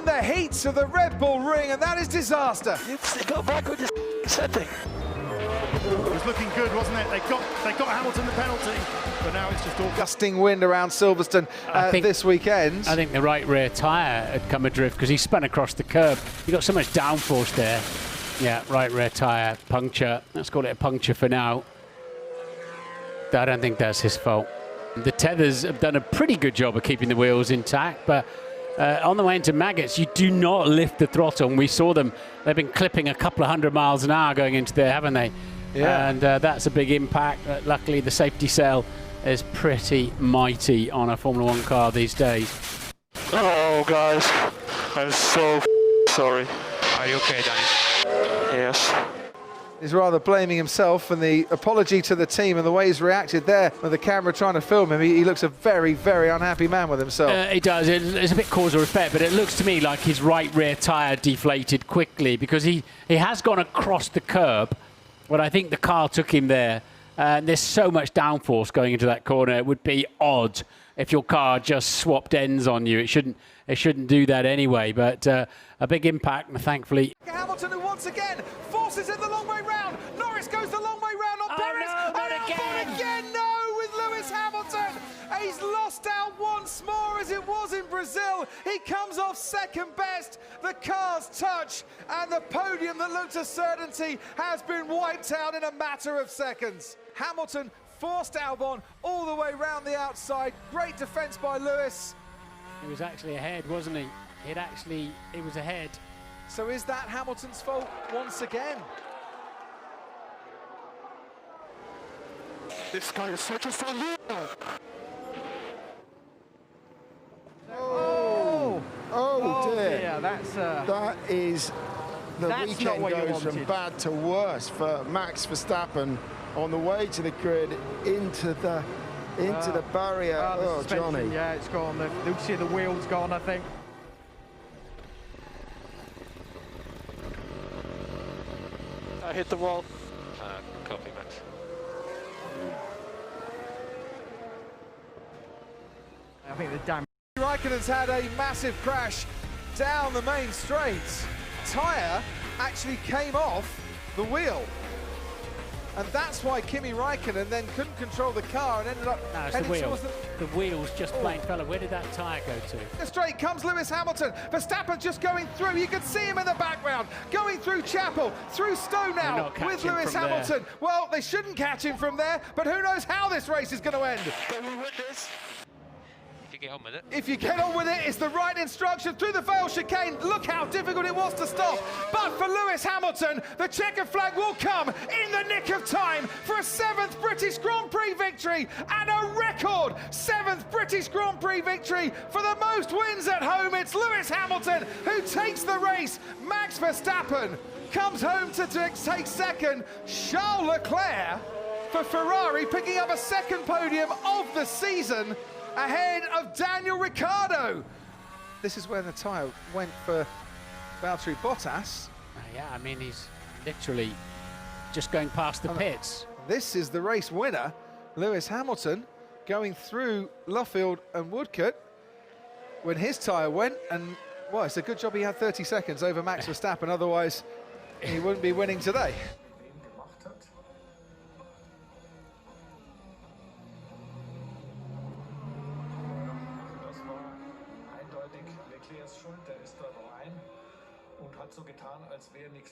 the heat of the Red Bull ring, and that is disaster. They got back with this setting. It was looking good, wasn't it? They got Hamilton the penalty, but now it's just all Gusting wind around Silverstone this weekend. I think the right rear tyre had come adrift because he spun across the curb. He got so much downforce there. Yeah, right rear tyre puncture. Let's call it a puncture for now. I don't think that's his fault. The tethers have done a pretty good job of keeping the wheels intact, but on the way into Maggots, you do not lift the throttle. And we saw them, they've been clipping a couple of 100 miles an hour going into there, haven't they? Yeah. And that's a big impact. Luckily, the safety cell is pretty mighty on a Formula One car these days. Oh, guys, I'm so sorry. Are you okay, Danny? Yes. He's rather blaming himself, and the apology to the team and the way he's reacted there with the camera trying to film him. He looks a very, very unhappy man with himself. He does. It's a bit cause or effect, but it looks to me like his right rear tyre deflated quickly because he has gone across the curb, but I think the car took him there. And there's so much downforce going into that corner. It would be odd if your car just swapped ends on you. It shouldn't do that anyway, but a big impact, and thankfully. Hamilton, who once again forces in the long way round. Norris goes the long way round on Perez. No, not and again, no, with Lewis Hamilton. He's lost out once more, as it was in Brazil. He comes off second best. The cars touch, and the podium that looked a certainty has been wiped out in a matter of seconds. Hamilton forced Albon all the way round the outside. Great defence by Lewis. He was actually ahead, wasn't he? He was ahead. So is that Hamilton's fault once again? This guy is such a failure. Oh dear. Yeah, That is, the weekend goes from bad to worse for Max Verstappen on the way to the grid into the barrier. Oh, Johnny. Yeah, it's gone. You'll see the wheels gone, I think. I hit the wall. Copy, Max. I think the damn. Raikkonen's had a massive crash down the main straight. Tyre actually came off the wheel. And that's why Kimi Raikkonen then couldn't control the car and ended up heading towards the wheels just plain fella. Where did that tyre go to? The straight comes Lewis Hamilton. Verstappen just going through. You can see him in the background, going through Chapel, through Stowe now with Lewis Hamilton. Well, they shouldn't catch him from there, but who knows how this race is going to end. Can we win this? If you get on with it. If you get on with it, it's the right instruction through the fail chicane. Look how difficult it was to stop. But for Lewis Hamilton, the checkered flag will come in the nick of time for a 7th British Grand Prix victory and a record 7th British Grand Prix victory for the most wins at home. It's Lewis Hamilton who takes the race. Max Verstappen comes home to take second. Charles Leclerc for Ferrari picking up a second podium of the season, ahead of Daniel Ricciardo. This is where the tyre went for Valtteri Bottas. Yeah, I mean, he's literally just going past the pits. This is the race winner, Lewis Hamilton, going through Luffield and Woodcote when his tyre went, and, well, it's a good job he had 30 seconds over Max Verstappen, otherwise he wouldn't be winning today. Leclercs Schuld, der ist dort rein und hat so getan, als wäre nichts